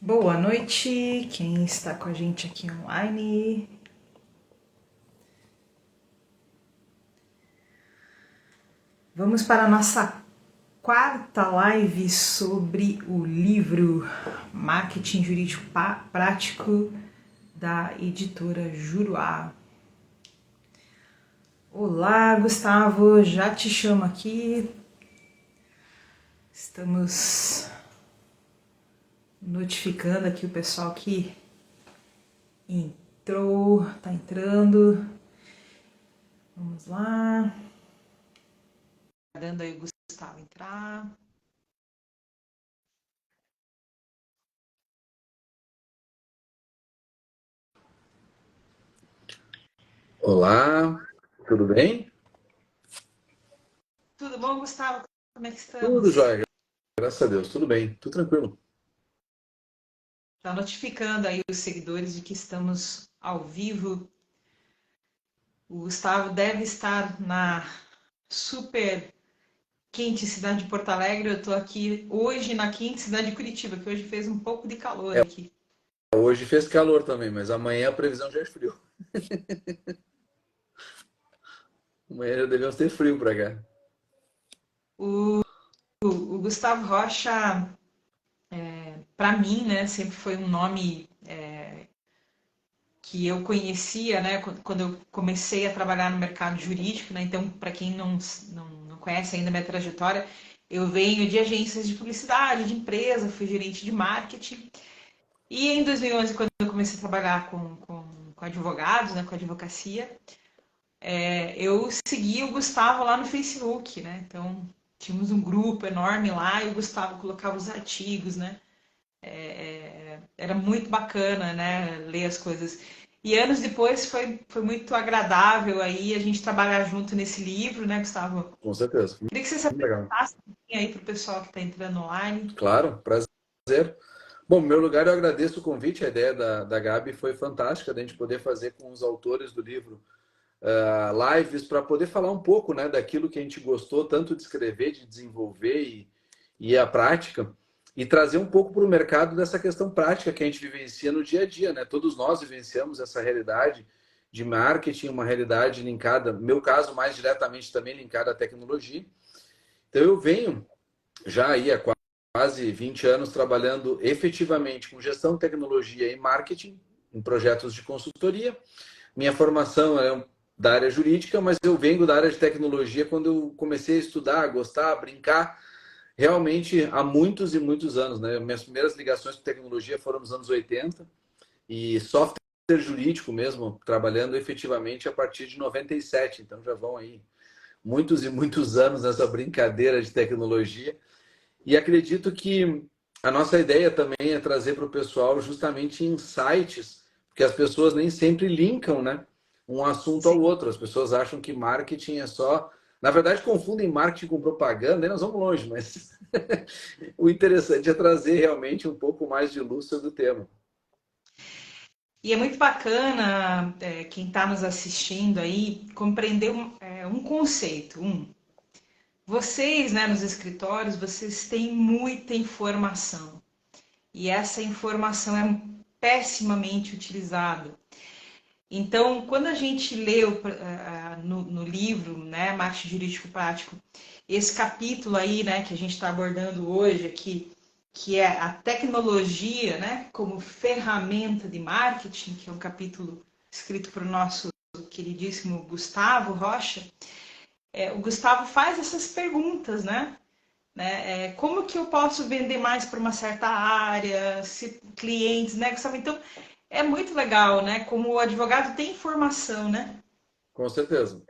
Boa noite, quem está com a gente aqui online. Vamos para a nossa quarta live sobre o livro Marketing Jurídico Prático da editora Juruá. Olá, Gustavo, já te chamo aqui. Estamos notificando aqui o pessoal que entrou, tá entrando. Vamos lá. Dando aí o Gustavo entrar. Olá, tudo bem? Tudo bom, Gustavo? Como é que Tudo estamos? jóia, graças a Deus, tudo bem, tudo tranquilo. Está notificando aí os seguidores de que estamos ao vivo. O Gustavo deve estar na super quente cidade de Porto Alegre. Eu estou aqui hoje na quente cidade de Curitiba, que hoje fez um pouco de calor aqui. Hoje fez calor também, mas amanhã a previsão já é frio. Amanhã já devemos ter frio para cá. O Gustavo Rocha, para mim, né, sempre foi um nome que eu conhecia, né, quando eu comecei a trabalhar no mercado jurídico, né, então, para quem não conhece ainda a minha trajetória, eu venho de agências de publicidade, de empresa, fui gerente de marketing, e em 2011, quando eu comecei a trabalhar com advogados, né, com advocacia, eu segui o Gustavo lá no Facebook, né, então tínhamos um grupo enorme lá e o Gustavo colocava os artigos, né, era muito bacana, né, ler as coisas. E anos depois foi muito agradável aí a gente trabalhar junto nesse livro, né, Gustavo? Com certeza, Queria que você se muito legal. apresentasse um pouquinho aí para o pessoal que está entrando online. Claro, prazer. Bom, no meu lugar eu agradeço o convite, a ideia da Gabi foi fantástica, da gente poder fazer com os autores do livro lives para poder falar um pouco, né, daquilo que a gente gostou tanto de escrever, de desenvolver e a prática, e trazer um pouco para o mercado dessa questão prática que a gente vivencia no dia a dia, né? Todos nós vivenciamos essa realidade de marketing, uma realidade linkada, no meu caso, mais diretamente também linkada à tecnologia. Então eu venho já aí há quase 20 anos trabalhando efetivamente com gestão de tecnologia e marketing em projetos de consultoria. Minha formação é da área jurídica, mas eu venho da área de tecnologia quando eu comecei a estudar, a gostar, a brincar, realmente há muitos e muitos anos. Né? Minhas primeiras ligações com tecnologia foram nos anos 80 e software jurídico mesmo, trabalhando efetivamente a partir de 97. Então já vão aí muitos e muitos anos nessa brincadeira de tecnologia. E acredito que a nossa ideia também é trazer para o pessoal justamente insights, porque as pessoas nem sempre linkam, né, um assunto ao Sim. outro. As pessoas acham que marketing é só. Na verdade, confundem marketing com propaganda, e nós vamos longe, mas o interessante é trazer realmente um pouco mais de luz sobre o tema. E é muito bacana, quem está nos assistindo aí, compreender um conceito. Vocês, né, nos escritórios, vocês têm muita informação. E essa informação é pessimamente utilizada. Então, quando a gente leu no livro, né, Marketing Jurídico Prático, esse capítulo aí, né, que a gente está abordando hoje aqui, que é a tecnologia, né, como ferramenta de marketing, que é um capítulo escrito por o nosso queridíssimo Gustavo Rocha, o Gustavo faz essas perguntas, né? Como que eu posso vender mais para uma certa área, se clientes, né, Gustavo? Então, é muito legal, né? Como o advogado tem informação, né? Com certeza.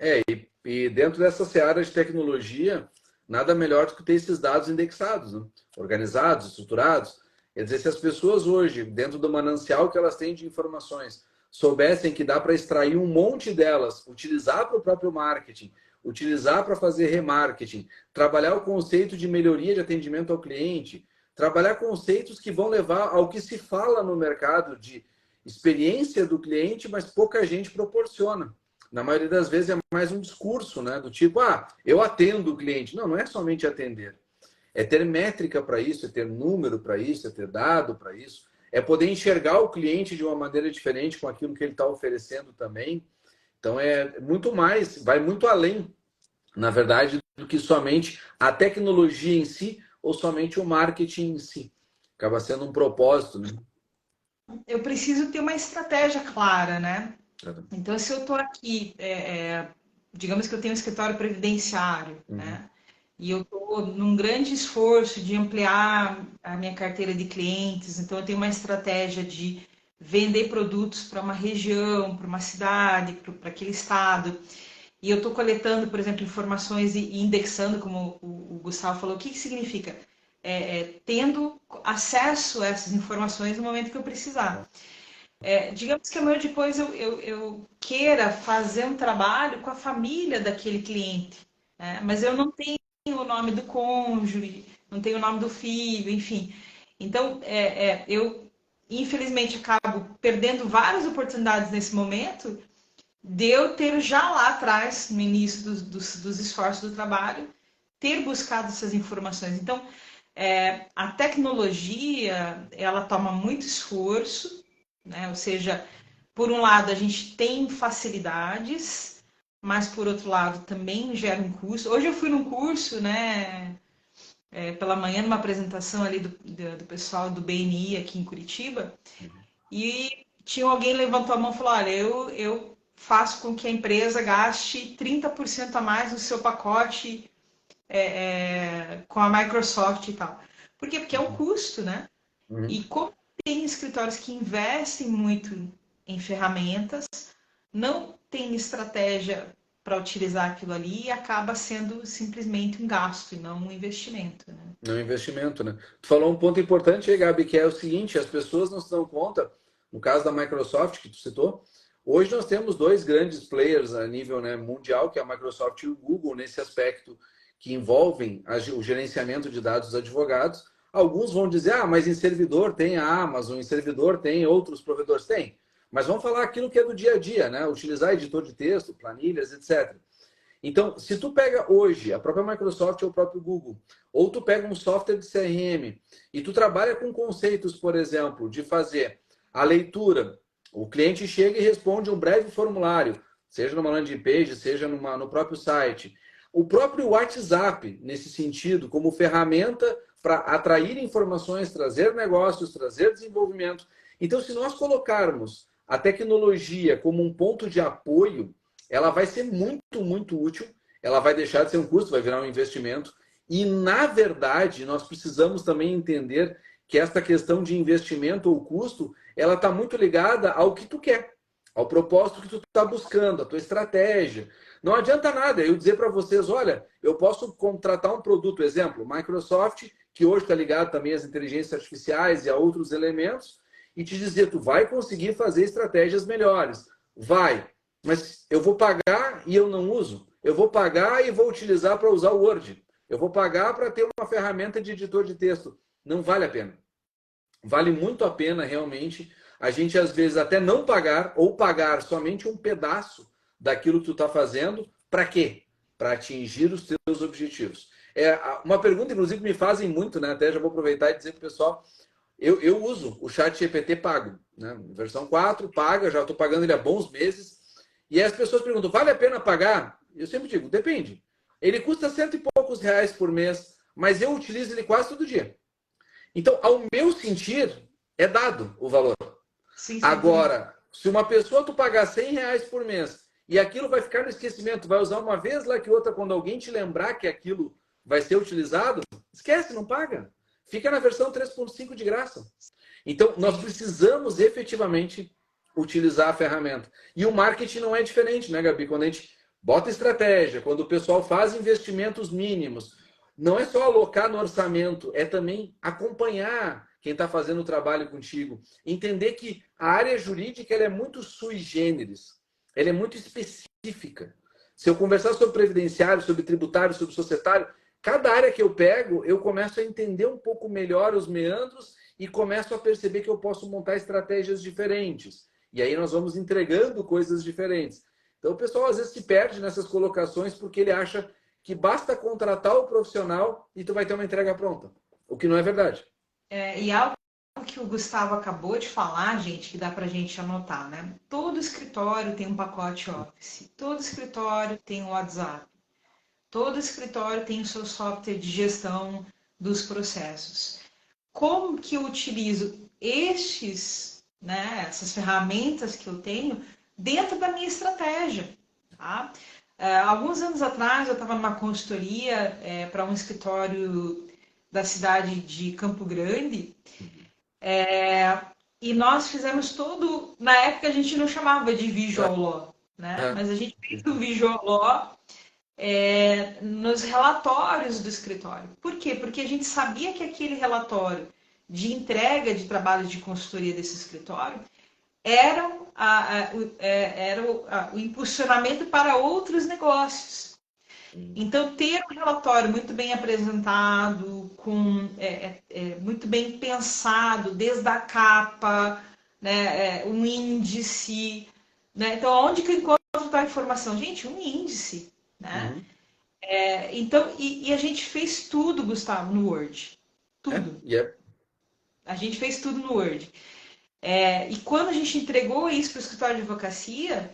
E dentro dessa seara de tecnologia, nada melhor do que ter esses dados indexados, né? Organizados, estruturados. Quer dizer, se as pessoas hoje, dentro do manancial que elas têm de informações, soubessem que dá para extrair um monte delas, utilizar para o próprio marketing, utilizar para fazer remarketing, trabalhar o conceito de melhoria de atendimento ao cliente, trabalhar conceitos que vão levar ao que se fala no mercado de experiência do cliente, mas pouca gente proporciona. Na maioria das vezes é mais um discurso, né? Do tipo, eu atendo o cliente. Não, não é somente atender. É ter métrica para isso, é ter número para isso, é ter dado para isso, é poder enxergar o cliente de uma maneira diferente com aquilo que ele está oferecendo também. Então, é muito mais, vai muito além, na verdade, do que somente a tecnologia em si ou somente o marketing em si. Acaba sendo um propósito, né? Eu preciso ter uma estratégia clara, né? Então, se eu estou aqui, digamos que eu tenho um escritório previdenciário, né? E eu estou num grande esforço de ampliar a minha carteira de clientes, então eu tenho uma estratégia de vender produtos para uma região, para uma cidade, para aquele estado. E eu estou coletando, por exemplo, informações e indexando, como o Gustavo falou. O que significa? Tendo acesso a essas informações no momento que eu precisar. Digamos que amanhã depois eu queira fazer um trabalho com a família daquele cliente, né? Mas eu não tenho o nome do cônjuge, não tenho o nome do filho, enfim. Então, eu infelizmente acabo perdendo várias oportunidades nesse momento de eu ter já lá atrás, no início dos esforços do trabalho, ter buscado essas informações. Então, a tecnologia, ela toma muito esforço, né? Ou seja, por um lado a gente tem facilidades, mas por outro lado também gera um custo. Hoje eu fui num curso, né, pela manhã, numa apresentação ali do pessoal do BNI aqui em Curitiba, e tinha alguém levantou a mão e falou: olha, eu faço com que a empresa gaste 30% a mais no seu pacote com a Microsoft e tal. Por quê? Porque é um custo, né? E como tem escritórios que investem muito em ferramentas, não tem estratégia para utilizar aquilo ali e acaba sendo simplesmente um gasto e não um investimento, né? Não é um investimento, né? Tu falou um ponto importante aí, Gabi, que é o seguinte: as pessoas não se dão conta, no caso da Microsoft, que tu citou, hoje nós temos dois grandes players a nível, né, mundial, que é a Microsoft e o Google, nesse aspecto que envolvem o gerenciamento de dados dos advogados. Alguns vão dizer, mas em servidor tem a Amazon, em servidor tem outros provedores. Tem. Mas vamos falar aquilo que é do dia a dia, né? Utilizar editor de texto, planilhas, etc. Então, se tu pega hoje a própria Microsoft ou o próprio Google, ou tu pega um software de CRM e tu trabalha com conceitos, por exemplo, de fazer a leitura, o cliente chega e responde um breve formulário, seja numa landing page, seja no próprio site. O próprio WhatsApp, nesse sentido, como ferramenta para atrair informações, trazer negócios, trazer desenvolvimento. Então, se nós colocarmos a tecnologia como um ponto de apoio, ela vai ser muito, muito útil, ela vai deixar de ser um custo, vai virar um investimento. E, na verdade, nós precisamos também entender que esta questão de investimento ou custo, ela está muito ligada ao que tu quer, ao propósito que tu está buscando, a tua estratégia. Não adianta nada eu dizer para vocês, olha, eu posso contratar um produto, exemplo, Microsoft, que hoje está ligado também às inteligências artificiais e a outros elementos, e te dizer, tu vai conseguir fazer estratégias melhores. Vai. Mas eu vou pagar e eu não uso. Eu vou pagar e vou utilizar para usar o Word. Eu vou pagar para ter uma ferramenta de editor de texto. Não vale a pena. Vale muito a pena, realmente, a gente, às vezes, até não pagar ou pagar somente um pedaço daquilo que tu está fazendo. Para quê? Para atingir os teus objetivos. Uma pergunta, inclusive, me fazem muito, né? Até já vou aproveitar e dizer para o pessoal, eu uso o chat GPT pago, né? Versão 4, paga, já estou pagando ele há bons meses. E aí as pessoas perguntam, vale a pena pagar? Eu sempre digo, depende. Ele custa R$100 e poucos por mês, mas eu utilizo ele quase todo dia. Então, ao meu sentir, é dado o valor. Sim, Agora, se uma pessoa tu pagar R$100 por mês e aquilo vai ficar no esquecimento, vai usar uma vez lá que outra, quando alguém te lembrar que aquilo vai ser utilizado, esquece, não paga. Fica na versão 3.5 de graça. Então, nós precisamos efetivamente utilizar a ferramenta. E o marketing não é diferente, né, Gabi? Quando a gente bota estratégia, quando o pessoal faz investimentos mínimos, não é só alocar no orçamento, é também acompanhar quem está fazendo o trabalho contigo. Entender que a área jurídica ela é muito sui generis, ela é muito específica. Se eu conversar sobre previdenciário, sobre tributário, sobre societário, cada área que eu pego, eu começo a entender um pouco melhor os meandros e começo a perceber que eu posso montar estratégias diferentes. E aí nós vamos entregando coisas diferentes. Então o pessoal às vezes se perde nessas colocações porque ele acha que basta contratar o profissional e tu vai ter uma entrega pronta. O que não é verdade. E algo que o Gustavo acabou de falar, gente, que dá para a gente anotar, né? Todo escritório tem um pacote Office, todo escritório tem um WhatsApp, todo escritório tem o seu software de gestão dos processos. Como que eu utilizo essas ferramentas que eu tenho dentro da minha estratégia, tá? Alguns anos atrás eu estava numa consultoria para um escritório da cidade de Campo Grande, e nós fizemos todo, na época a gente não chamava de Visual Law, né? Mas a gente fez o Visual Law nos relatórios do escritório. Por quê? Porque a gente sabia que aquele relatório de entrega de trabalho de consultoria desse escritório era o impulsionamento para outros negócios. Então, ter um relatório muito bem apresentado, muito bem pensado, desde a capa, né, um índice. Né? Então, onde que eu encontro tal informação? Gente, um índice. Né? Uhum. Então, a gente fez tudo, Gustavo, no Word. Tudo. A gente fez tudo no Word. E quando a gente entregou isso para o escritório de advocacia,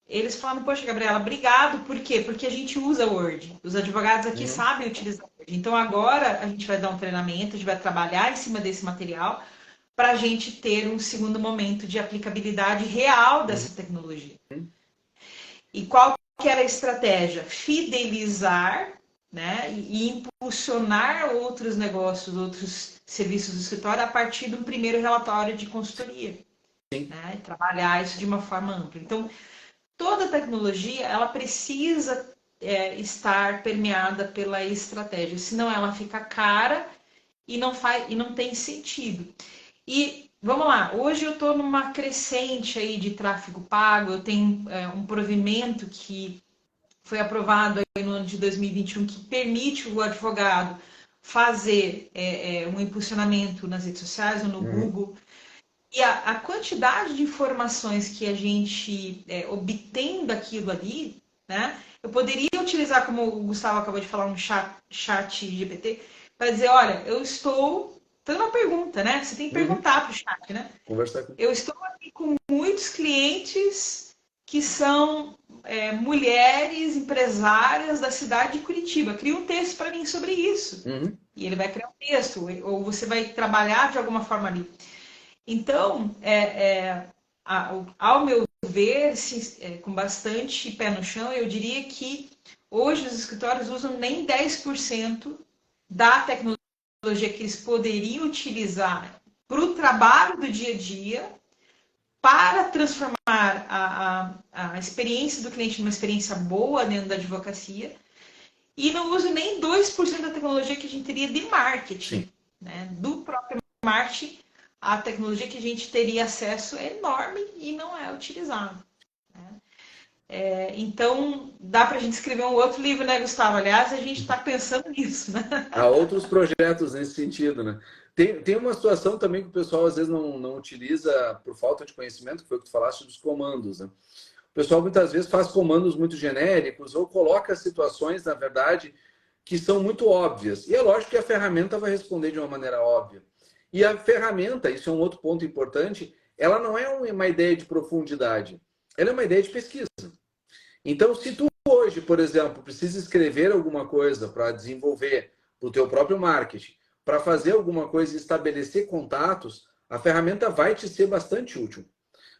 eles falaram, poxa, Gabriela, obrigado. Por quê? Porque a gente usa Word. Os advogados aqui sabem utilizar Word. Então, agora a gente vai dar um treinamento, a gente vai trabalhar em cima desse material para a gente ter um segundo momento de aplicabilidade real dessa tecnologia. E qual que era a estratégia? Fidelizar, né, e impulsionar outros negócios, outros serviços do escritório a partir de um primeiro relatório de consultoria. Né, trabalhar isso de uma forma ampla. Então, toda tecnologia, ela precisa estar permeada pela estratégia, senão ela fica cara e não tem sentido. E vamos lá, hoje eu estou numa crescente aí de tráfego pago, eu tenho um provimento que foi aprovado aí no ano de 2021 que permite o advogado fazer um impulsionamento nas redes sociais ou no Google. E a quantidade de informações que a gente obtém daquilo ali, né? Eu poderia utilizar, como o Gustavo acabou de falar, um chat GPT, para dizer, olha, eu estou... Então, uma pergunta, né? Você tem que perguntar para o chat, né? Conversar com... Eu estou aqui com muitos clientes que são mulheres empresárias da cidade de Curitiba. Cria um texto para mim sobre isso. E ele vai criar um texto, ou você vai trabalhar de alguma forma ali. Então, ao meu ver, com bastante pé no chão, eu diria que hoje os escritórios usam nem 10% da tecnologia que eles poderiam utilizar para o trabalho do dia a dia, para transformar a experiência do cliente numa experiência boa dentro da advocacia, e não usam nem 2% da tecnologia que a gente teria de marketing, né? Do próprio marketing. A tecnologia que a gente teria acesso é enorme e não é utilizada. Né? Então, dá para a gente escrever um outro livro, né, Gustavo? Aliás, a gente está pensando nisso. Né? Há outros projetos nesse sentido, né? Tem uma situação também que o pessoal às vezes não utiliza por falta de conhecimento, que foi o que tu falaste dos comandos. Né? O pessoal muitas vezes faz comandos muito genéricos ou coloca situações, na verdade, que são muito óbvias. E é lógico que a ferramenta vai responder de uma maneira óbvia. E a ferramenta, isso é um outro ponto importante, ela não é uma ideia de profundidade, ela é uma ideia de pesquisa. Então, se tu hoje, por exemplo, precisa escrever alguma coisa para desenvolver para o teu próprio marketing, para fazer alguma coisa e estabelecer contatos, a ferramenta vai te ser bastante útil.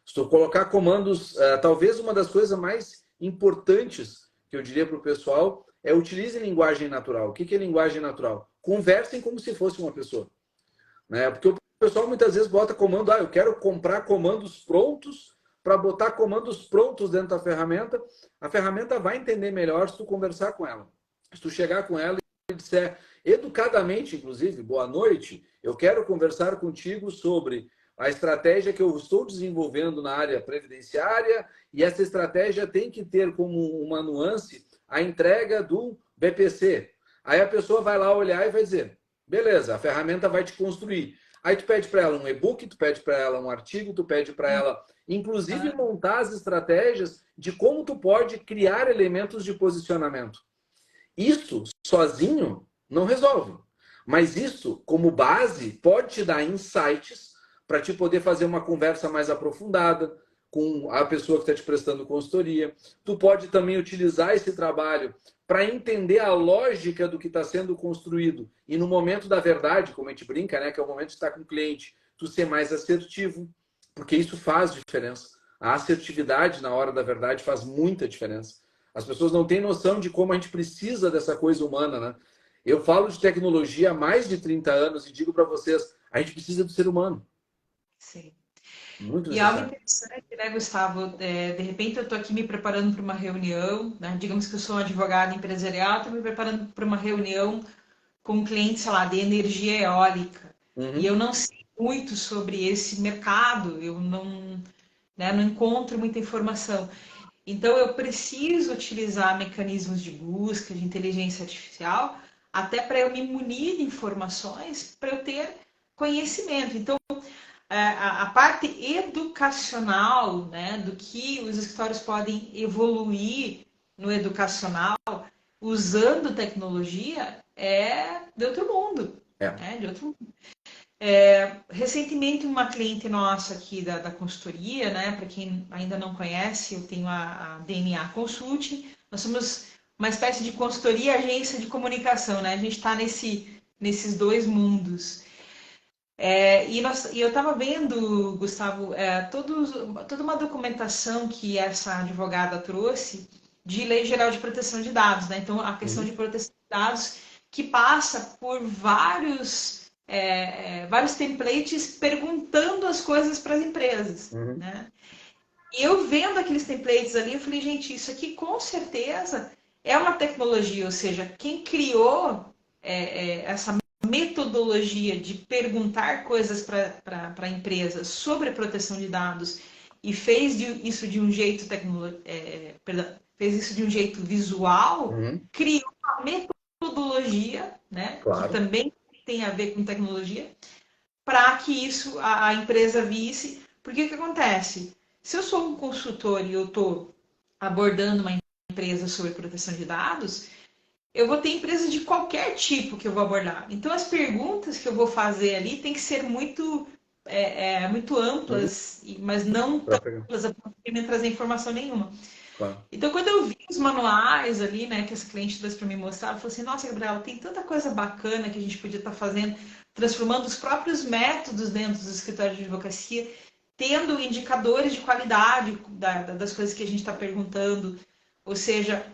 Se tu colocar comandos, talvez uma das coisas mais importantes que eu diria para o pessoal é utilize linguagem natural. O que é linguagem natural? Conversem como se fosse uma pessoa. Né? Porque o pessoal muitas vezes bota comando, eu quero comprar comandos prontos para botar comandos prontos dentro da ferramenta. A ferramenta vai entender melhor se tu conversar com ela. Se tu chegar com ela e disser educadamente, inclusive, boa noite, eu quero conversar contigo sobre a estratégia que eu estou desenvolvendo na área previdenciária e essa estratégia tem que ter como uma nuance a entrega do BPC. Aí a pessoa vai lá olhar e vai dizer, beleza, a ferramenta vai te construir. Aí tu pede para ela um e-book, tu pede para ela um artigo, tu pede para ela, inclusive, montar as estratégias de como tu pode criar elementos de posicionamento. Isso, sozinho, não resolve. Mas isso, como base, pode te dar insights para te poder fazer uma conversa mais aprofundada com a pessoa que está te prestando consultoria. Tu pode também utilizar esse trabalho para entender a lógica do que está sendo construído. E no momento da verdade, como a gente brinca, né, que é o momento de estar com o cliente, tu ser mais assertivo, porque isso faz diferença. A assertividade na hora da verdade faz muita diferença. As pessoas não têm noção de como a gente precisa dessa coisa humana, né? Eu falo de tecnologia há mais de 30 anos e digo para vocês, a gente precisa do ser humano. Sim. Muito E algo necessário. interessante, né, Gustavo? De repente eu estou aqui me preparando para uma reunião, né? Digamos que eu sou um advogado empresarial, estou me preparando para uma reunião com um cliente, sei lá, de energia eólica. E eu não sei muito sobre esse mercado, eu não, né, não encontro muita informação. Então eu preciso utilizar mecanismos de busca, de inteligência artificial, até para eu me munir de informações, para eu ter conhecimento. Então, a parte educacional, né, do que os escritórios podem evoluir no educacional usando tecnologia é de outro mundo, né, de outro mundo. Recentemente, uma cliente nossa aqui da consultoria, né, para quem ainda não conhece, eu tenho a DNA Consulting, nós somos uma espécie de consultoria e agência de comunicação, né, a gente está nesses dois mundos. E eu estava vendo, Gustavo, toda uma documentação que essa advogada trouxe de Lei Geral de Proteção de Dados, né? Então, a questão de proteção de dados que passa por vários templates perguntando as coisas para as empresas, né? E eu vendo aqueles templates ali, eu falei, gente, isso aqui com certeza é uma tecnologia, ou seja, quem criou essa metodologia de perguntar coisas para a empresa sobre a proteção de dados e isso de um jeito fez isso de um jeito visual, criou uma metodologia, né, que Claro. também tem a ver com tecnologia, para que isso a empresa visse. Porque o que acontece? Se eu sou um consultor e eu estou abordando uma empresa sobre proteção de dados, eu vou ter empresas de qualquer tipo que eu vou abordar. Então, as perguntas que eu vou fazer ali tem que ser muito amplas, mas não tão amplas a ponto de não trazer informação nenhuma. Claro. Então, quando eu vi os manuais ali, né, que essa cliente trouxe para me mostrar, eu falei assim, nossa, Gabriela, tem tanta coisa bacana que a gente podia estar fazendo, transformando os próprios métodos dentro dos escritórios de advocacia, tendo indicadores de qualidade das coisas que a gente está perguntando. Ou seja,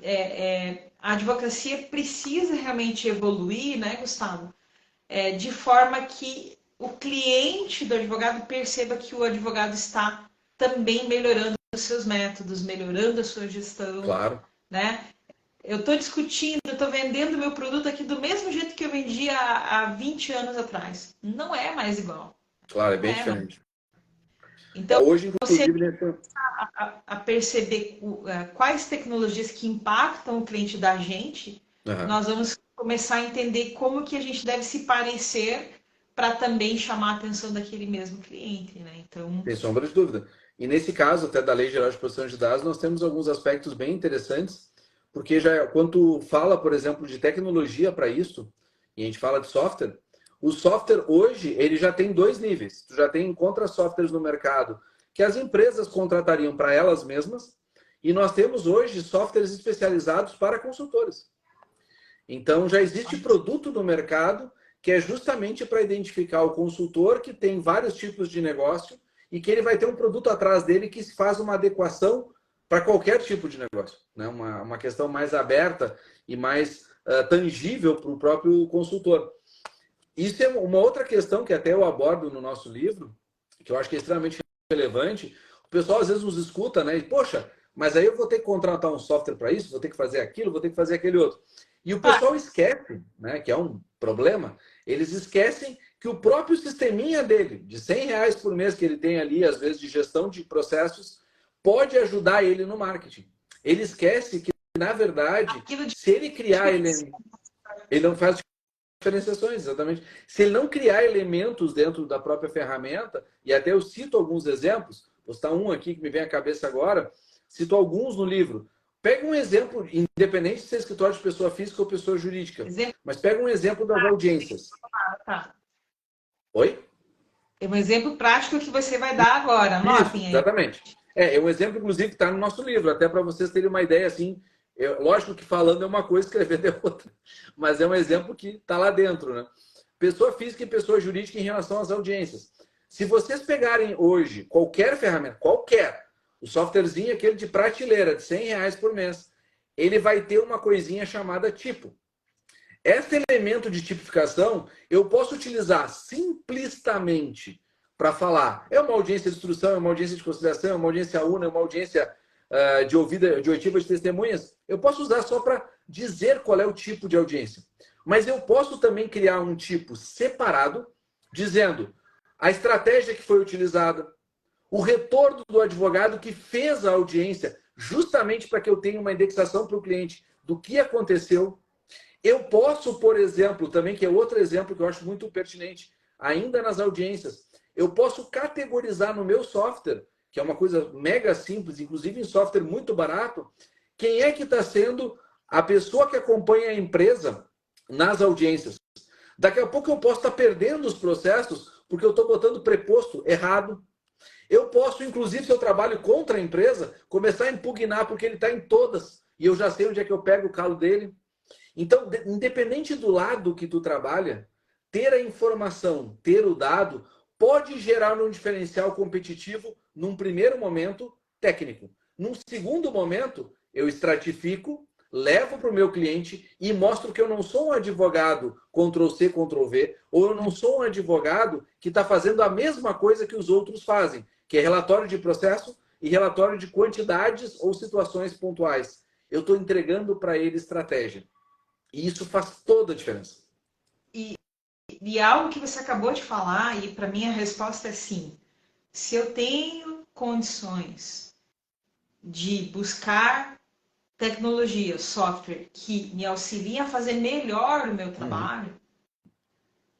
a advocacia precisa realmente evoluir, né, Gustavo? De forma que o cliente do advogado perceba que o advogado está também melhorando os seus métodos, melhorando a sua gestão, Claro. né? Eu estou discutindo, eu estou vendendo meu produto aqui do mesmo jeito que eu vendia há 20 anos atrás. Não é mais igual. Claro, é Não bem é mais. diferente. Então, Hoje, você inclusive, a perceber quais tecnologias que impactam o cliente da gente, nós vamos começar a entender como que a gente deve se parecer para também chamar a atenção daquele mesmo cliente, né? Então, sem sombra de dúvida. E nesse caso, até da Lei Geral de Proteção de Dados, nós temos alguns aspectos bem interessantes, porque já quando tu fala, por exemplo, de tecnologia para isso, e a gente fala de software, o software hoje ele já tem dois níveis. Tu já encontra softwares no mercado que as empresas contratariam para elas mesmas, e nós temos hoje softwares especializados para consultores. Então já existe produto no mercado que é justamente para identificar o consultor que tem vários tipos de negócio e que ele vai ter um produto atrás dele que faz uma adequação para qualquer tipo de negócio, né? Uma questão mais aberta e mais tangível para o próprio consultor. Isso é uma outra questão que até eu abordo no nosso livro, que eu acho que é extremamente relevante. O pessoal às vezes nos escuta, né? E, poxa, mas aí eu vou ter que contratar um software para isso, vou ter que fazer aquilo, vou ter que fazer aquele outro. E o pessoal esquece, né, que é um problema, eles esquecem que o próprio sisteminha dele, de R$ 100 por mês que ele tem ali, às vezes de gestão de processos, pode ajudar ele no marketing. Ele esquece que, na verdade, se ele criar ele não faz diferenciações, exatamente. Se ele não criar elementos dentro da própria ferramenta, e até eu cito alguns exemplos, vou citar um aqui que me vem à cabeça agora, cito alguns no livro. Pega um exemplo, independente de ser escritório de pessoa física ou pessoa jurídica, mas pega um exemplo das audiências. Tá. Oi? É um exemplo prático que você vai dar agora. Isso, Anotem aí. exatamente. É um exemplo, inclusive, que está no nosso livro, até para vocês terem uma ideia assim. Lógico que falando é uma coisa, escrevendo é outra, mas é um exemplo que está lá dentro, né? Pessoa física e pessoa jurídica em relação às audiências. Se vocês pegarem hoje qualquer ferramenta, qualquer, o softwarezinho aquele de prateleira, de R$ 100 por mês, ele vai ter uma coisinha chamada tipo. Esse elemento de tipificação eu posso utilizar simplistamente para falar. É uma audiência de instrução, é uma audiência de conciliação, é uma audiência una, é uma audiência de oitiva de testemunhas. Eu posso usar só para dizer qual é o tipo de audiência. Mas eu posso também criar um tipo separado, dizendo a estratégia que foi utilizada, o retorno do advogado que fez a audiência, justamente para que eu tenha uma indexação para o cliente do que aconteceu. Eu posso, por exemplo, também, que é outro exemplo que eu acho muito pertinente, ainda nas audiências, eu posso categorizar no meu software, que é uma coisa mega simples, inclusive em software muito barato, quem é que está sendo a pessoa que acompanha a empresa nas audiências. Daqui a pouco eu posso estar perdendo os processos porque eu estou botando preposto errado. Eu posso, inclusive, se eu trabalho contra a empresa, começar a impugnar porque ele está em todas e eu já sei onde é que eu pego o calo dele. Então, independente do lado que tu trabalha, ter a informação, ter o dado, pode gerar um diferencial competitivo num primeiro momento técnico. Num segundo momento, eu estratifico, levo para o meu cliente e mostro que eu não sou um advogado Ctrl+C, Ctrl+V, ou eu não sou um advogado que está fazendo a mesma coisa que os outros fazem, que é relatório de processo e relatório de quantidades ou situações pontuais. Eu estou entregando para ele estratégia. E isso faz toda a diferença. E algo que você acabou de falar, e para mim a resposta é sim. Se eu tenho condições de buscar tecnologia, software que me auxilia a fazer melhor o meu trabalho,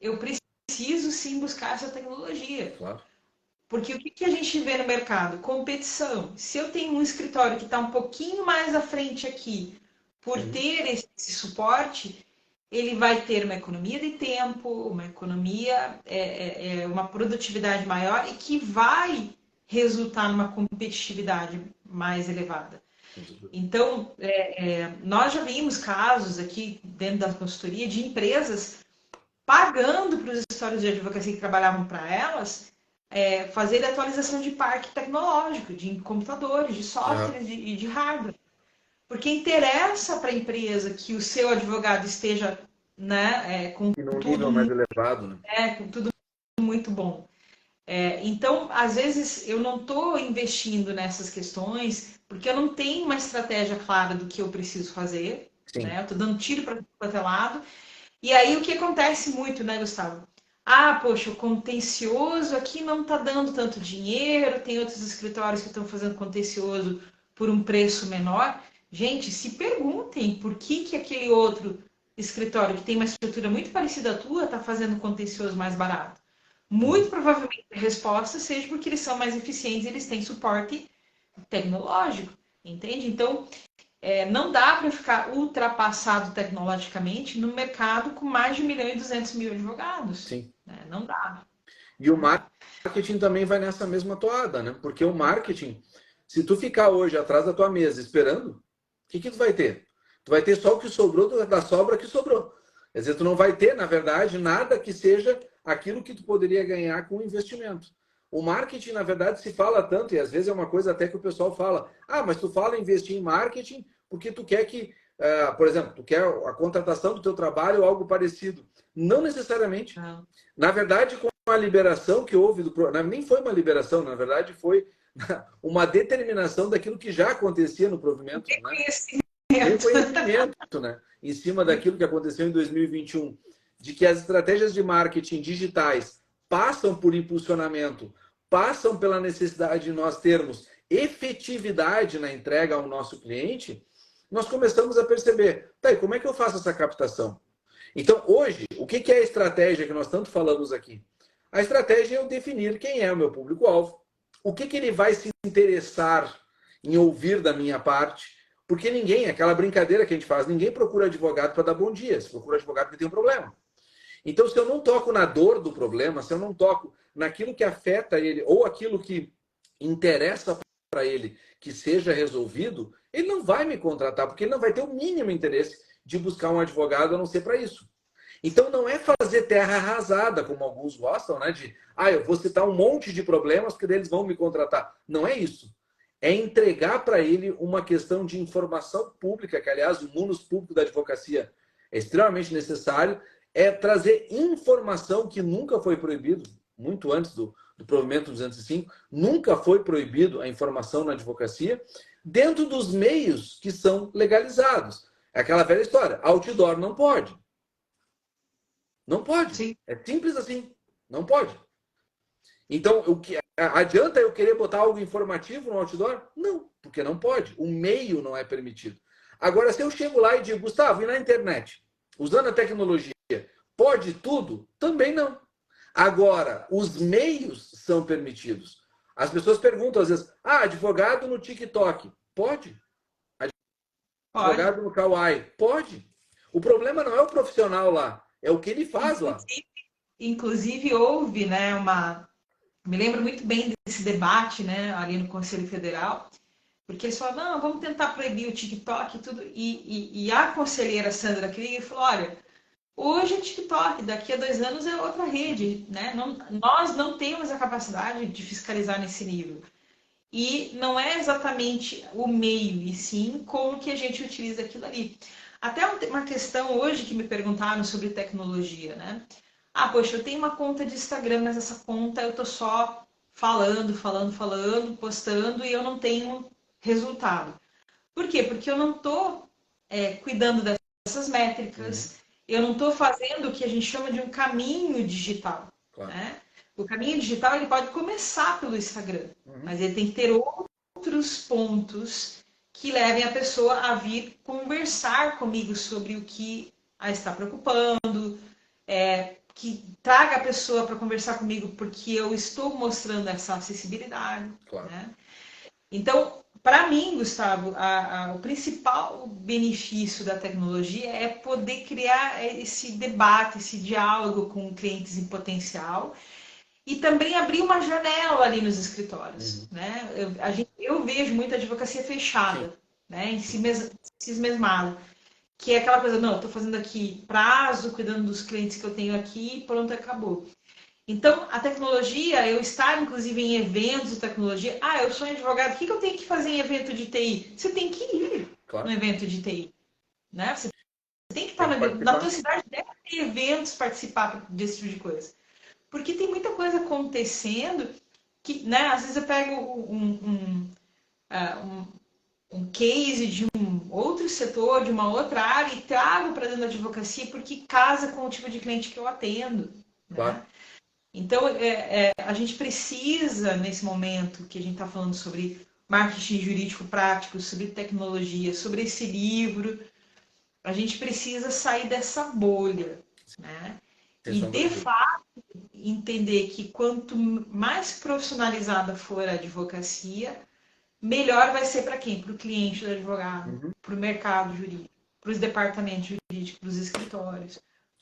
eu preciso sim buscar essa tecnologia. Claro. Porque o que a gente vê no mercado? Competição. Se eu tenho um escritório que está um pouquinho mais à frente aqui, por ter esse suporte, ele vai ter uma economia de tempo, uma economia, uma produtividade maior e que vai resultar numa competitividade mais elevada. Então, nós já vimos casos aqui dentro da consultoria de empresas pagando para os escritórios de advocacia que trabalhavam para elas fazer atualização de parque tecnológico, de computadores, de softwares e de hardware. Porque interessa para a empresa que o seu advogado esteja, né, com num nível mais tudo, elevado, né? com tudo muito bom. Então, às vezes, eu não estou investindo nessas questões porque eu não tenho uma estratégia clara do que eu preciso fazer. Né? Eu estou dando tiro para qualquer lado. E aí, o que acontece muito, né, Gustavo? Ah, poxa, o contencioso aqui não está dando tanto dinheiro, tem outros escritórios que estão fazendo contencioso por um preço menor. Gente, se perguntem por que aquele outro escritório que tem uma estrutura muito parecida à tua está fazendo contencioso mais barato. Muito provavelmente a resposta seja porque eles são mais eficientes e eles têm suporte tecnológico, entende? Então, não dá para ficar ultrapassado tecnologicamente no mercado com mais de 1.200.000 advogados. Sim. Né? Não dá. E o marketing também vai nessa mesma toada, né? Porque o marketing, se tu ficar hoje atrás da tua mesa esperando, o que tu vai ter? Tu vai ter só o que sobrou da sobra que sobrou. Quer dizer, tu não vai ter, na verdade, nada que seja aquilo que tu poderia ganhar com o investimento. O marketing, na verdade, se fala tanto, e às vezes é uma coisa até que o pessoal fala, mas tu fala em investir em marketing porque tu quer que, por exemplo, tu quer a contratação do teu trabalho ou algo parecido. Não necessariamente. Não. Na verdade, com a liberação que houve, nem foi uma liberação, na verdade foi uma determinação daquilo que já acontecia no provimento. Reconhecimento, né? Em cima daquilo que aconteceu em 2021, de que as estratégias de marketing digitais passam por impulsionamento, passam pela necessidade de nós termos efetividade na entrega ao nosso cliente, nós começamos a perceber, tá, e como é que eu faço essa captação? Então, hoje, o que é a estratégia que nós tanto falamos aqui? A estratégia é eu definir quem é o meu público-alvo, o que ele vai se interessar em ouvir da minha parte, porque ninguém, aquela brincadeira que a gente faz, ninguém procura advogado para dar bom dia, se procura advogado porque tem um problema. Então, se eu não toco na dor do problema, se eu não toco naquilo que afeta ele, ou aquilo que interessa para ele que seja resolvido, ele não vai me contratar, porque ele não vai ter o mínimo interesse de buscar um advogado a não ser para isso. Então, não é fazer terra arrasada, como alguns gostam, né? De, eu vou citar um monte de problemas porque eles vão me contratar. Não é isso. É entregar para ele uma questão de informação pública, que, aliás, o munus público da advocacia é extremamente necessário, é trazer informação que nunca foi proibido, muito antes do provimento 205, nunca foi proibido a informação na advocacia, dentro dos meios que são legalizados. É aquela velha história, outdoor não pode. Não pode. Sim. É simples assim. Não pode. Então, adianta eu querer botar algo informativo no outdoor? Não, porque não pode. O meio não é permitido. Agora, se eu chego lá e digo, Gustavo, e na internet, usando a tecnologia, pode tudo? Também não. Agora, os meios são permitidos. As pessoas perguntam às vezes, advogado no TikTok? Pode. Advogado no Kawaii? Pode. O problema não é o profissional lá, é o que ele faz lá. Inclusive houve, né, me lembro muito bem desse debate, né, ali no Conselho Federal, porque eles falaram, não, vamos tentar proibir o TikTok e tudo, e a conselheira Sandra Krieger falou, olha, hoje é TikTok, daqui a 2 anos é outra rede, né? Nós não temos a capacidade de fiscalizar nesse nível. E não é exatamente o meio, e sim como que a gente utiliza aquilo ali. Até uma questão hoje que me perguntaram sobre tecnologia, né? Poxa, eu tenho uma conta de Instagram, mas essa conta eu tô só falando, postando e eu não tenho resultado. Por quê? Porque eu não tô cuidando dessas métricas, eu não estou fazendo o que a gente chama de um caminho digital. Claro. Né? O caminho digital ele pode começar pelo Instagram, mas ele tem que ter outros pontos que levem a pessoa a vir conversar comigo sobre o que a está preocupando, que traga a pessoa para conversar comigo porque eu estou mostrando essa acessibilidade. Claro. Né? Então, para mim, Gustavo, o principal benefício da tecnologia é poder criar esse debate, esse diálogo com clientes em potencial e também abrir uma janela ali nos escritórios. Né? Eu vejo muita advocacia fechada, né? Em si mesmada, que é aquela coisa, não, eu estou fazendo aqui prazo, cuidando dos clientes que eu tenho aqui, pronto, acabou. Então, a tecnologia, eu estar inclusive em eventos de tecnologia, eu sou advogado, o que eu tenho que fazer em evento de TI? Você tem que ir no evento de TI. Né? Você tem que estar na tua cidade, deve ter eventos, participar desse tipo de coisa. Porque tem muita coisa acontecendo que, né, às vezes eu pego um case de um outro setor, de uma outra área e trago para dentro da advocacia porque casa com o tipo de cliente que eu atendo. Claro. Né? Então, a gente precisa, nesse momento que a gente está falando sobre marketing jurídico prático, sobre tecnologia, sobre esse livro, a gente precisa sair dessa bolha, né? E, de fato, entender que quanto mais profissionalizada for a advocacia, melhor vai ser para quem? Para o cliente do advogado, para o mercado jurídico, para os departamentos jurídicos, para os escritórios.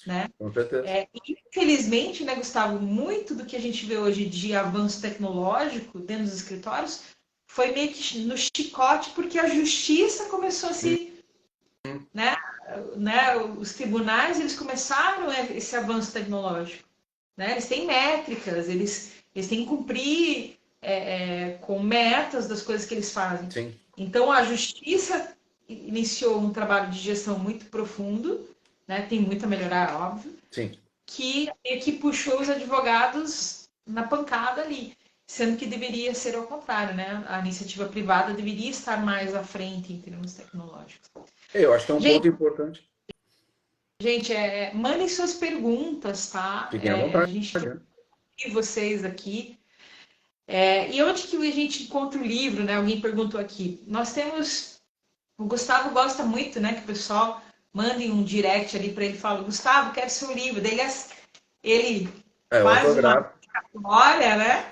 Né? Com certeza. Infelizmente, né, Gustavo, muito do que a gente vê hoje de avanço tecnológico dentro dos escritórios foi meio que no chicote, porque a justiça começou a se... Né, os tribunais eles começaram esse avanço tecnológico. Né? Eles têm métricas, eles têm que cumprir com metas das coisas que eles fazem. Sim. Então, a justiça iniciou um trabalho de gestão muito profundo, né? Tem muito a melhorar, óbvio. Sim. Que puxou os advogados na pancada ali, sendo que deveria ser ao contrário, né? A iniciativa privada deveria estar mais à frente em termos tecnológicos. Eu acho que é um ponto importante. Gente, mandem suas perguntas, tá? Fiquem à vontade. A gente quer ouvir vocês aqui. E onde que a gente encontra o livro, né? Alguém perguntou aqui. Nós temos... O Gustavo gosta muito, né? Que o pessoal mande um direct ali para ele e fala, Gustavo, quero seu livro. Daí ele faz uma história, né?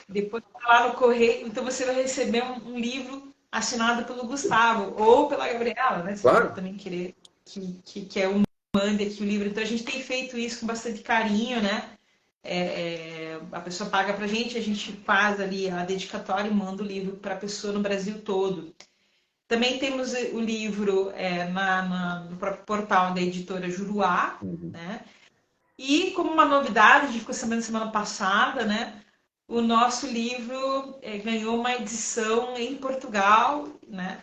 Depois tá lá no correio. Então você vai receber um livro assinado pelo Gustavo ou pela Gabriela, né? Se claro. você também querer, que é um mande aqui o livro. Então a gente tem feito isso com bastante carinho, né? A pessoa paga pra gente, a gente faz ali a dedicatória e manda o livro para a pessoa no Brasil todo. Também temos o livro no próprio portal da editora Juruá, Uhum. né? E como uma novidade, a gente ficou sabendo semana passada, né? O nosso livro ganhou uma edição em Portugal, né?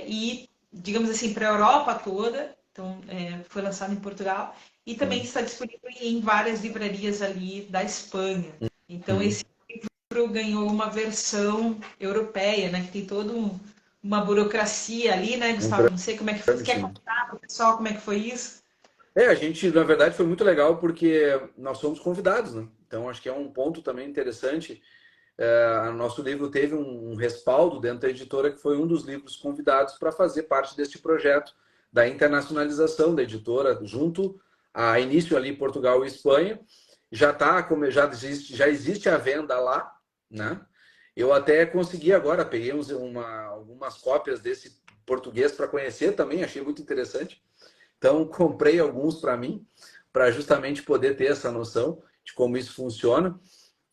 E, digamos assim, para a Europa toda. Então, foi lançado em Portugal. E também está disponível em várias livrarias ali da Espanha. Então, Uhum. esse livro ganhou uma versão europeia, né? Que tem toda uma burocracia ali, né, Um Gustavo? Não sei como é que foi. Você quer trâmite, né? contar para o pessoal como é que foi isso? A gente, na verdade, foi muito legal porque nós somos convidados, né? Então, acho que é um ponto também interessante. Nosso livro teve um respaldo dentro da editora, que foi um dos livros convidados para fazer parte deste projeto da internacionalização da editora, junto a início ali Portugal e Espanha. Já existe a venda lá, né? Eu até consegui agora, peguei algumas cópias desse português para conhecer também, achei muito interessante. Então, comprei alguns para mim, para justamente poder ter essa noção de como isso funciona.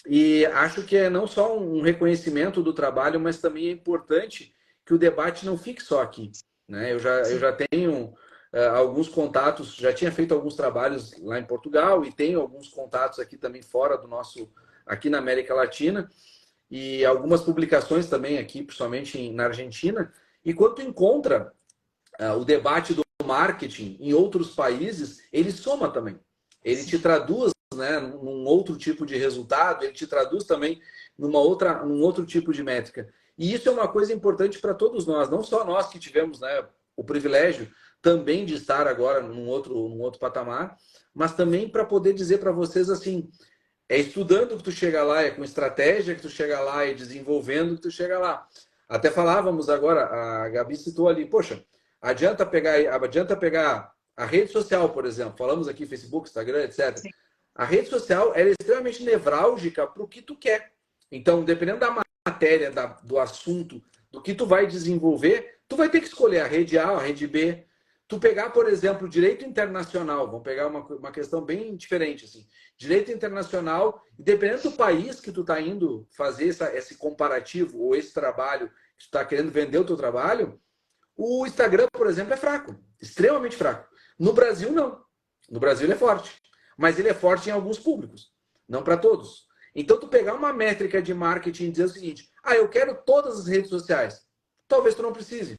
E acho que é não só um reconhecimento do trabalho, mas também é importante que o debate não fique só aqui. Né? Eu já tenho alguns contatos, já tinha feito alguns trabalhos lá em Portugal e tenho alguns contatos aqui também fora do nosso, aqui na América Latina, e algumas publicações também aqui, principalmente na Argentina. E quando tu encontra o debate do marketing em outros países, ele soma também. Ele te traduz, né, num outro tipo de resultado, ele te traduz também num outro tipo de métrica. E isso é uma coisa importante para todos nós, não só nós que tivemos, né, o privilégio também de estar agora num outro patamar, mas também para poder dizer para vocês assim, é estudando que tu chega lá, é com estratégia que tu chega lá, é desenvolvendo que tu chega lá. Até falávamos agora, a Gabi citou ali, poxa, adianta pegar a rede social, por exemplo, falamos aqui Facebook, Instagram, etc. Sim. A rede social ela é extremamente nevrálgica para o que tu quer. Então, dependendo da matéria, do assunto, do que tu vai desenvolver, tu vai ter que escolher a rede A, a rede B. Tu pegar, por exemplo, direito internacional, vamos pegar uma questão bem diferente, assim. Direito internacional, dependendo do país que tu está indo fazer esse comparativo ou esse trabalho, que tu está querendo vender o teu trabalho, o Instagram, por exemplo, é fraco, extremamente fraco. No Brasil, não. No Brasil ele é forte, mas ele é forte em alguns públicos, não para todos. Então, tu pegar uma métrica de marketing e dizer o seguinte, eu quero todas as redes sociais, talvez tu não precise.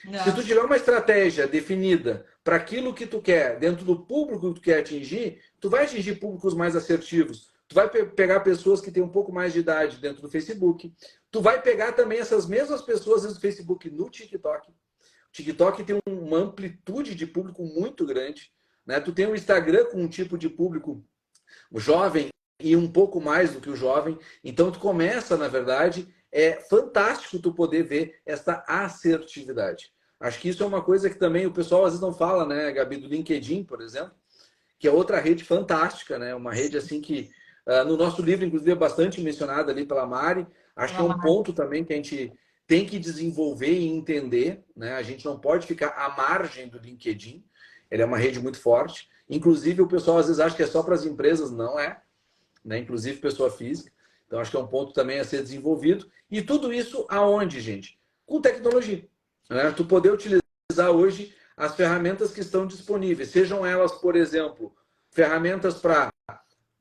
Se Não. tu tiver uma estratégia definida para aquilo que tu quer, dentro do público que tu quer atingir, tu vai atingir públicos mais assertivos. Tu vai pegar pessoas que têm um pouco mais de idade dentro do Facebook. Tu vai pegar também essas mesmas pessoas dentro do Facebook no TikTok. O TikTok tem uma amplitude de público muito grande. Né? Tu tem o Instagram com um tipo de público jovem e um pouco mais do que o jovem. Então tu começa, na verdade, é fantástico tu poder ver essa assertividade. Acho que isso é uma coisa que também o pessoal às vezes não fala, né, Gabi, do LinkedIn, por exemplo, que é outra rede fantástica, né? Uma rede assim que no nosso livro, inclusive, é bastante mencionada ali pela Mari. Acho que é um ponto também que a gente tem que desenvolver e entender, né? A gente não pode ficar à margem do LinkedIn. Ele é uma rede muito forte. Inclusive, o pessoal às vezes acha que é só para as empresas, não é, né? Inclusive pessoa física. Então, acho que é um ponto também a ser desenvolvido. E tudo isso aonde, gente? Com tecnologia. Né? Tu poder utilizar hoje as ferramentas que estão disponíveis, sejam elas, por exemplo, ferramentas para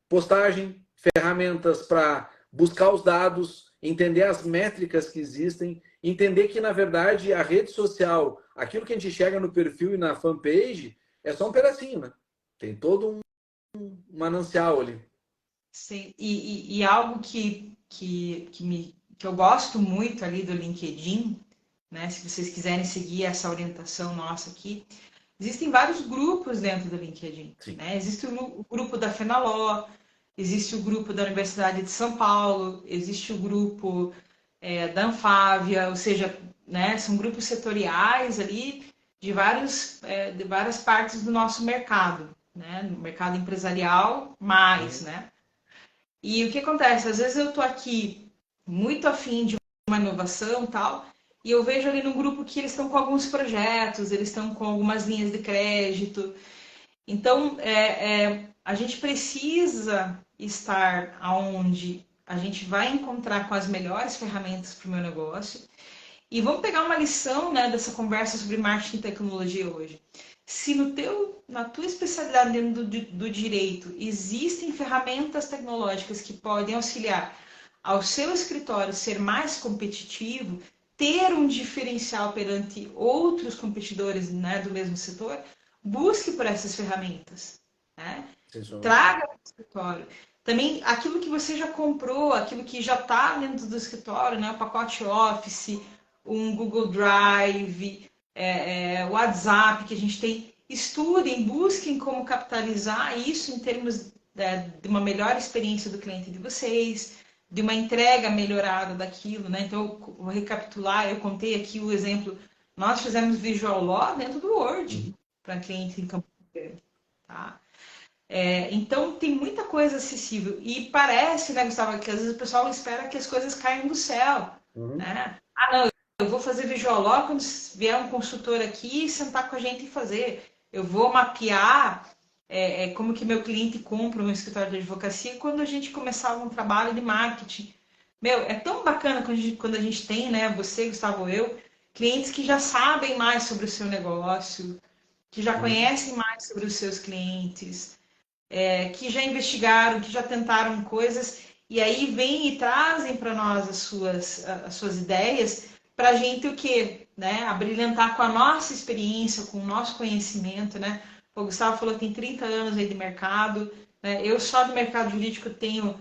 postagem, ferramentas para buscar os dados, entender as métricas que existem, entender que, na verdade, a rede social, aquilo que a gente chega no perfil e na fanpage, é só um pedacinho, né? Tem todo um manancial ali. Sim. E algo que eu gosto muito ali do LinkedIn, né? Se vocês quiserem seguir essa orientação nossa aqui, existem vários grupos dentro do LinkedIn, Sim. né? Existe o grupo da Fenaló, existe o grupo da Universidade de São Paulo, existe o grupo da Anfávia, ou seja, né? São grupos setoriais ali de várias partes do nosso mercado, né? No mercado empresarial, mais, né? E o que acontece? Às vezes eu estou aqui muito afim de uma inovação e tal, e eu vejo ali no grupo que eles estão com alguns projetos, eles estão com algumas linhas de crédito. Então, a gente precisa estar onde a gente vai encontrar com as melhores ferramentas para o meu negócio. E vamos pegar uma lição, né, dessa conversa sobre marketing e tecnologia hoje. Se na tua especialidade dentro do direito existem ferramentas tecnológicas que podem auxiliar ao seu escritório ser mais competitivo, ter um diferencial perante outros competidores, né, do mesmo setor, busque por essas ferramentas, né? Traga para o escritório. Também aquilo que você já comprou, aquilo que já está dentro do escritório, né, o pacote Office, um Google Drive, WhatsApp que a gente tem. Estudem, busquem como capitalizar isso em termos de uma melhor experiência do cliente de vocês, de uma entrega melhorada daquilo, né? Então, eu vou recapitular, eu contei aqui o exemplo, nós fizemos Visual Law dentro do Word, para cliente em Campo Grande, tá? Então, tem muita coisa acessível. E parece, né, Gustavo, que às vezes o pessoal espera que as coisas caiam do céu, né? Eu vou fazer Visual Law quando vier um consultor aqui sentar com a gente e fazer. Eu vou mapear como que meu cliente compra um escritório de advocacia quando a gente começar um trabalho de marketing. Meu, é tão bacana quando a gente tem, né, você, Gustavo, eu, clientes que já sabem mais sobre o seu negócio, que já conhecem mais sobre os seus clientes, que já investigaram, que já tentaram coisas, e aí vêm e trazem para nós as suas ideias, para a gente o quê? Né? Abrilhantar com a nossa experiência, com o nosso conhecimento, né? O Gustavo falou que tem 30 anos aí de mercado, né? Eu só do mercado jurídico tenho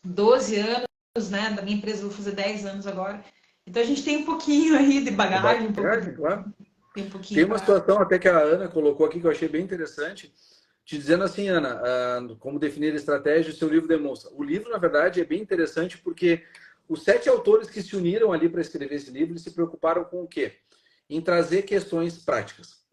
12 anos, né? Da minha empresa eu vou fazer 10 anos agora. Então a gente tem um pouquinho aí de bagagem, Claro. tem um Tem pouquinho uma para... situação até que a Ana colocou aqui que eu achei bem interessante, te dizendo assim, Ana, como definir estratégia, o seu livro demonstra. O livro, na verdade, é bem interessante porque os 7 autores que se uniram ali para escrever esse livro, eles se preocuparam com o quê? Em trazer questões práticas.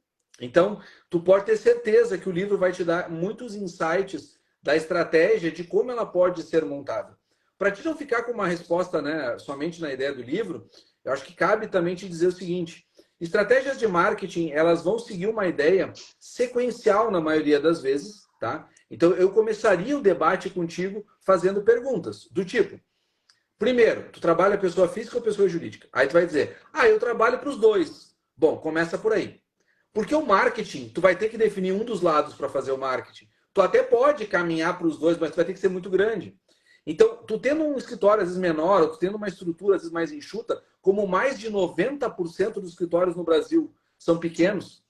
Então, tu pode ter certeza que o livro vai te dar muitos insights da estratégia de como ela pode ser montada. Para ti não ficar com uma resposta, né, somente na ideia do livro, eu acho que cabe também te dizer o seguinte: estratégias de marketing, elas vão seguir uma ideia sequencial na maioria das vezes, tá? Então, eu começaria o debate contigo fazendo perguntas do tipo: primeiro, tu trabalha pessoa física ou pessoa jurídica? Aí tu vai dizer: eu trabalho para os dois. Bom, começa por aí. Porque o marketing, tu vai ter que definir um dos lados para fazer o marketing. Tu até pode caminhar para os dois, mas tu vai ter que ser muito grande. Então, tu tendo um escritório às vezes menor, ou tu tendo uma estrutura às vezes mais enxuta, como mais de 90% dos escritórios no Brasil são pequenos,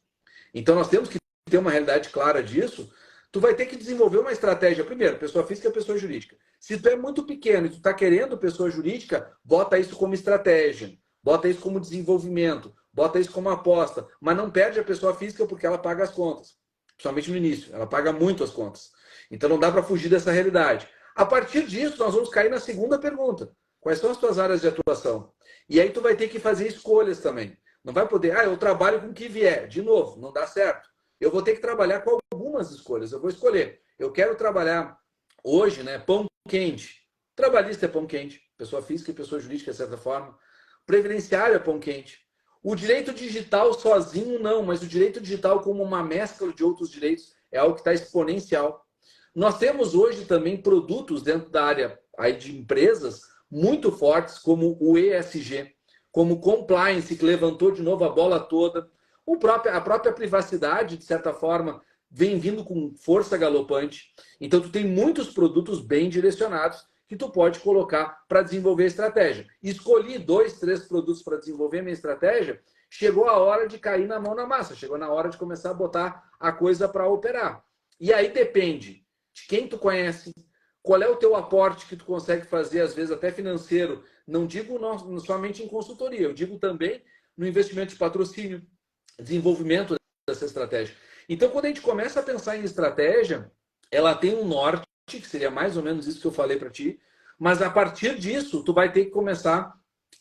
então nós temos que ter uma realidade clara disso, tu vai ter que desenvolver uma estratégia. Primeiro, pessoa física e pessoa jurídica. Se tu é muito pequeno e tu está querendo pessoa jurídica, bota isso como estratégia, bota isso como desenvolvimento, bota isso como aposta, mas não perde a pessoa física porque ela paga as contas. Principalmente no início, ela paga muito as contas. Então não dá para fugir dessa realidade. A partir disso, nós vamos cair na segunda pergunta. Quais são as tuas áreas de atuação? E aí tu vai ter que fazer escolhas também. Não vai poder, eu trabalho com o que vier. De novo, não dá certo. Eu vou ter que trabalhar com algumas escolhas. Eu vou escolher. Eu quero trabalhar hoje, né, pão quente. Trabalhista é pão quente. Pessoa física e pessoa jurídica, de certa forma. Previdenciário é pão quente. O direito digital sozinho não, mas o direito digital como uma mescla de outros direitos é algo que está exponencial. Nós temos hoje também produtos dentro da área aí de empresas muito fortes, como o ESG, como compliance, que levantou de novo a bola toda. A própria privacidade, de certa forma, vem vindo com força galopante. Então, tu tem muitos produtos bem direcionados que tu pode colocar para desenvolver a estratégia. Escolhi 2, 3 produtos para desenvolver minha estratégia, chegou a hora de cair na mão na massa, chegou na hora de começar a botar a coisa para operar. E aí depende de quem tu conhece, qual é o teu aporte que tu consegue fazer, às vezes até financeiro. Não digo somente em consultoria, eu digo também no investimento de patrocínio, desenvolvimento dessa estratégia. Então, quando a gente começa a pensar em estratégia, ela tem um norte, que seria mais ou menos isso que eu falei para ti, mas a partir disso, tu vai ter que começar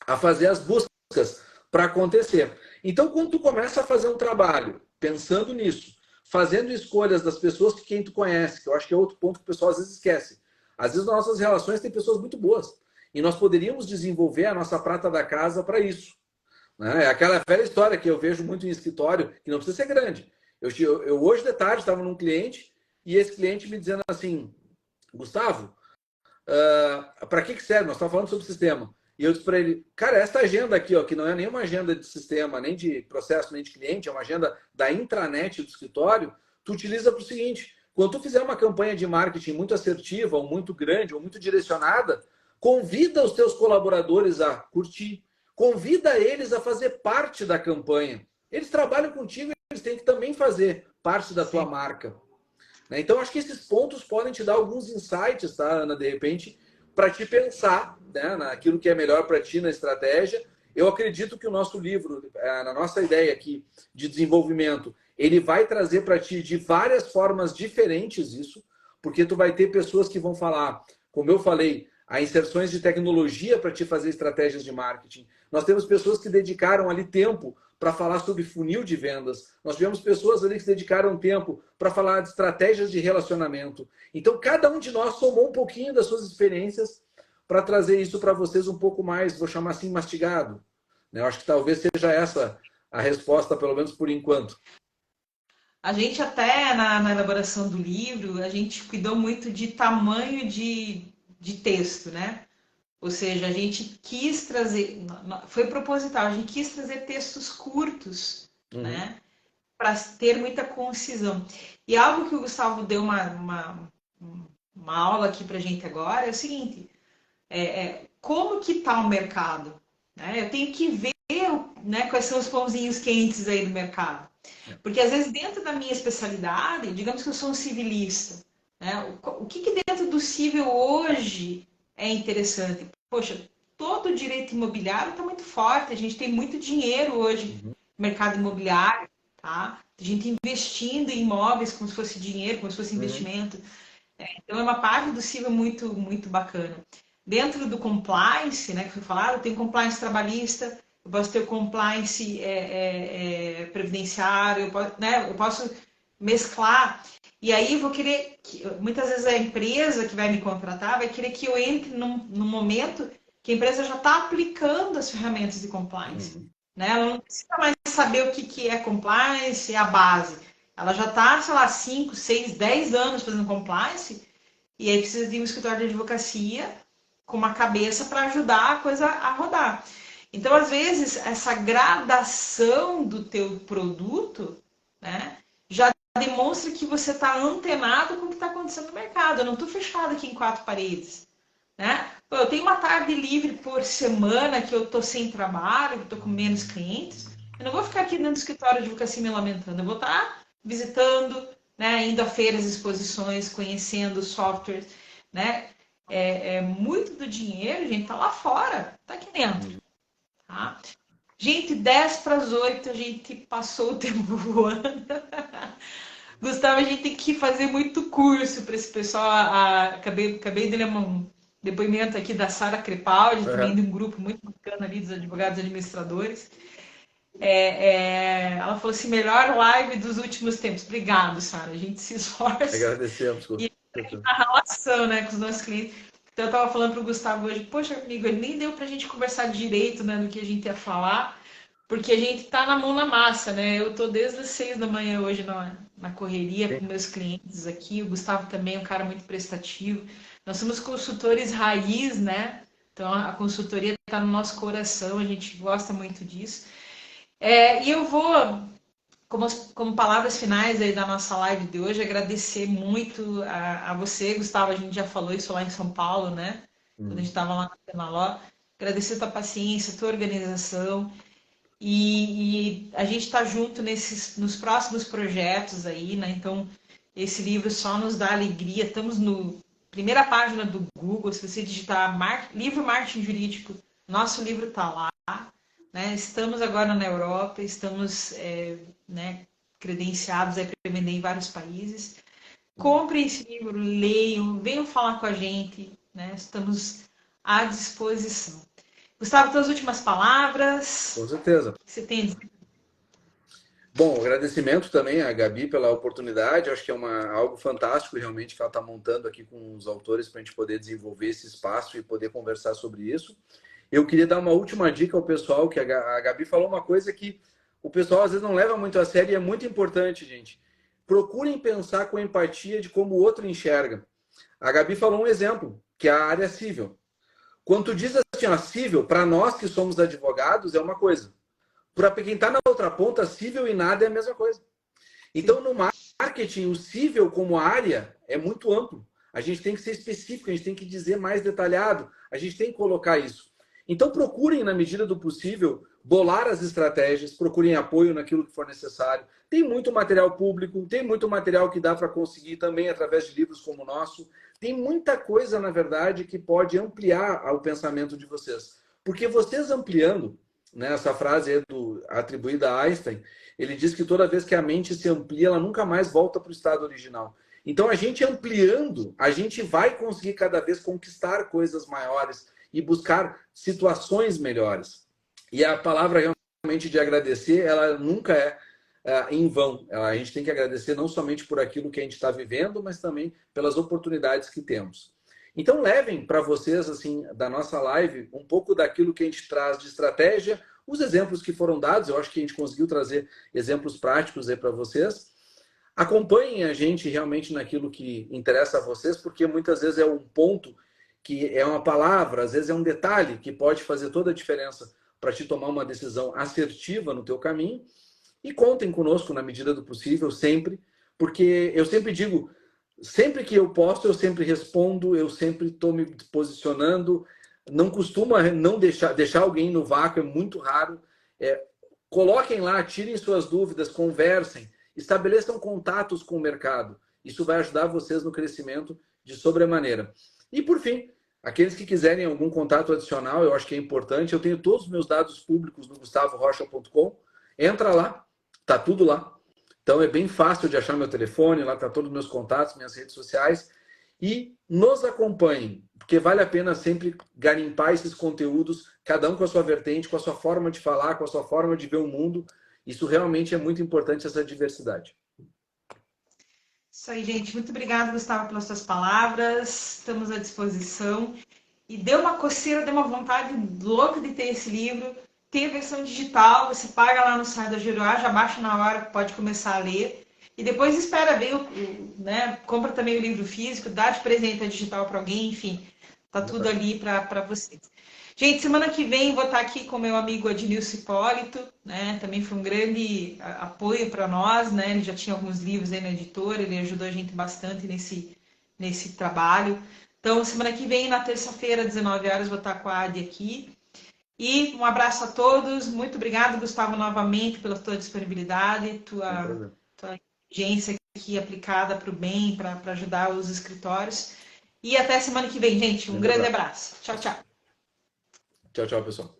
a fazer as buscas para acontecer. Então, quando tu começa a fazer um trabalho pensando nisso, fazendo escolhas das pessoas que quem tu conhece, que eu acho que é outro ponto que o pessoal às vezes esquece. Às vezes nas nossas relações tem pessoas muito boas. E nós poderíamos desenvolver a nossa prata da casa para isso. Né? É aquela velha história que eu vejo muito em escritório, que não precisa ser grande. Eu hoje de tarde estava num cliente e esse cliente me dizendo assim, Gustavo, para que serve? Nós estamos falando sobre sistema. E eu disse para ele, cara, essa agenda aqui, ó, que não é nenhuma agenda de sistema, nem de processo, nem de cliente, é uma agenda da intranet do escritório, tu utiliza para o seguinte, quando tu fizer uma campanha de marketing muito assertiva, ou muito grande, ou muito direcionada, convida os teus colaboradores a curtir, convida eles a fazer parte da campanha. Eles trabalham contigo, eles têm que também fazer parte da tua marca. Então, acho que esses pontos podem te dar alguns insights, tá, Ana, de repente, para te pensar, né, naquilo que é melhor para ti na estratégia. Eu acredito que o nosso livro, na nossa ideia aqui de desenvolvimento, ele vai trazer para ti de várias formas diferentes isso, porque tu vai ter pessoas que vão falar, como eu falei, a inserções de tecnologia para te fazer estratégias de marketing. Nós temos pessoas que dedicaram ali tempo para falar sobre funil de vendas. Nós tivemos pessoas ali que se dedicaram tempo para falar de estratégias de relacionamento. Então, cada um de nós somou um pouquinho das suas experiências para trazer isso para vocês um pouco mais, vou chamar assim, mastigado. Eu acho que talvez seja essa a resposta, pelo menos por enquanto. A gente até, na elaboração do livro, a gente cuidou muito de tamanho de texto, né? Ou seja, a gente quis trazer, foi proposital, a gente quis trazer textos curtos, né? Para ter muita concisão. E algo que o Gustavo deu uma aula aqui para a gente agora é o seguinte: como que está o mercado? Né? Eu tenho que ver, né, quais são os pãozinhos quentes aí do mercado. Porque às vezes dentro da minha especialidade, digamos que eu sou um civilista, né? O que dentro do civil hoje é interessante? Poxa, todo o direito imobiliário está muito forte, a gente tem muito dinheiro hoje no mercado imobiliário, tá? A gente investindo em imóveis como se fosse dinheiro, como se fosse investimento. Então é uma parte do civil muito, muito bacana. Dentro do compliance, né, que foi falado, eu tenho compliance trabalhista, eu posso ter compliance previdenciário, eu posso mesclar. E aí vou querer, muitas vezes a empresa que vai me contratar vai querer que eu entre num momento que a empresa já está aplicando as ferramentas de compliance. Né? Ela não precisa mais saber o que é compliance, é a base. Ela já está, sei lá, 5, 6, 10 anos fazendo compliance e aí precisa de um escritório de advocacia com uma cabeça para ajudar a coisa a rodar. Então, às vezes, essa gradação do teu produto, né, já demonstra que você está antenado com o que está acontecendo no mercado. Eu não estou fechado aqui em quatro paredes. Né? Pô, eu tenho uma tarde livre por semana que eu estou sem trabalho, que estou com menos clientes. Eu não vou ficar aqui dentro do escritório de advocacia me lamentando. Eu vou estar visitando, né, indo a feiras, exposições, conhecendo softwares. Né? Muito do dinheiro, gente, está lá fora, está aqui dentro. Tá? Gente, 10 para as 8, a gente passou o tempo voando. Gustavo, a gente tem que fazer muito curso para esse pessoal. Acabei de ler um depoimento aqui da Sara Crepaldi, também de um grupo muito bacana ali dos advogados administradores. Ela falou assim, melhor live dos últimos tempos. Obrigado, Sara. A gente se esforça. Agradecemos. E a relação, né, com os nossos clientes. Então, eu estava falando para o Gustavo hoje, poxa, amigo, ele nem deu para a gente conversar direito, né, do que a gente ia falar, porque a gente está na mão na massa, né? Eu estou desde as 6 da manhã hoje na correria com meus clientes aqui. O Gustavo também é um cara muito prestativo. Nós somos consultores raiz, né? Então, a consultoria está no nosso coração, a gente gosta muito disso. E eu vou, como palavras finais aí da nossa live de hoje, agradecer muito a você, Gustavo. A gente já falou isso lá em São Paulo, né? Quando a gente estava lá na Penaló. Agradecer a tua paciência, a tua organização. E a gente está junto nos próximos projetos aí, né? Então, esse livro só nos dá alegria. Estamos no primeira página do Google. Se você digitar livro Marketing Jurídico, nosso livro está lá. Né? Estamos agora na Europa, estamos né, credenciados para vender em vários países. Comprem esse livro, leiam, venham falar com a gente. Né? Estamos à disposição. Gustavo, tuas últimas palavras. Com certeza. Você tem Bom, agradecimento também à Gabi pela oportunidade. Acho que é algo fantástico realmente que ela está montando aqui com os autores para a gente poder desenvolver esse espaço e poder conversar sobre isso. Eu queria dar uma última dica ao pessoal, que a Gabi falou uma coisa que o pessoal às vezes não leva muito a sério e é muito importante, gente. Procurem pensar com empatia de como o outro enxerga. A Gabi falou um exemplo, que é a área civil. Quando tu diz assim, ó, civil, para nós que somos advogados, é uma coisa. Para quem está na outra ponta, civil e nada é a mesma coisa. Então, no marketing, o civil como área é muito amplo. A gente tem que ser específico, a gente tem que dizer mais detalhado, a gente tem que colocar isso. Então, procurem, na medida do possível, bolar as estratégias, procurem apoio naquilo que for necessário. Tem muito material público, tem muito material que dá para conseguir também através de livros como o nosso. Tem muita coisa, na verdade, que pode ampliar o pensamento de vocês. Porque vocês ampliando, né, essa frase é atribuída a Einstein, ele diz que toda vez que a mente se amplia, ela nunca mais volta para o estado original. Então, a gente ampliando, a gente vai conseguir cada vez conquistar coisas maiores e buscar situações melhores. E a palavra realmente de agradecer, ela nunca é em vão. A gente tem que agradecer não somente por aquilo que a gente está vivendo, mas também pelas oportunidades que temos. Então, levem para vocês, assim, da nossa live, um pouco daquilo que a gente traz de estratégia, os exemplos que foram dados, eu acho que a gente conseguiu trazer exemplos práticos aí para vocês. Acompanhem a gente realmente naquilo que interessa a vocês, porque muitas vezes é um ponto que é uma palavra, às vezes é um detalhe que pode fazer toda a diferença para te tomar uma decisão assertiva no teu caminho. E contem conosco na medida do possível, sempre, porque eu sempre digo, sempre que eu posto, eu sempre respondo, eu sempre estou me posicionando, não costuma não deixar alguém no vácuo, é muito raro. Coloquem lá, tirem suas dúvidas, conversem, estabeleçam contatos com o mercado. Isso vai ajudar vocês no crescimento de sobremaneira. E por fim, aqueles que quiserem algum contato adicional, eu acho que é importante, eu tenho todos os meus dados públicos no gustavorocha.com, entra lá, tá tudo lá. Então é bem fácil de achar meu telefone, lá tá todos os meus contatos, minhas redes sociais. E nos acompanhem, porque vale a pena sempre garimpar esses conteúdos, cada um com a sua vertente, com a sua forma de falar, com a sua forma de ver o mundo. Isso realmente é muito importante, essa diversidade. Isso aí, gente. Muito obrigada, Gustavo, pelas suas palavras. Estamos à disposição. E deu uma coceira, deu uma vontade louca de ter esse livro. Tem a versão digital, você paga lá no site da Giroá, já baixa na hora, pode começar a ler. E depois espera ver, né? Compra também o livro físico, dá de presente a digital para alguém, enfim. Tá tudo ali para vocês. Gente, semana que vem vou estar aqui com meu amigo Adnilson Hipólito, né? Também foi um grande apoio para nós, né? Ele já tinha alguns livros aí na editora, ele ajudou a gente bastante nesse trabalho. Então, semana que vem, na terça-feira, às 19 horas, vou estar com a Adi aqui. E um abraço a todos. Muito obrigado, Gustavo, novamente, pela tua disponibilidade, tua inteligência aqui aplicada para o bem, para ajudar os escritórios. E até semana que vem, gente. Um grande abraço. Tchau, tchau. Tchau, tchau, pessoal.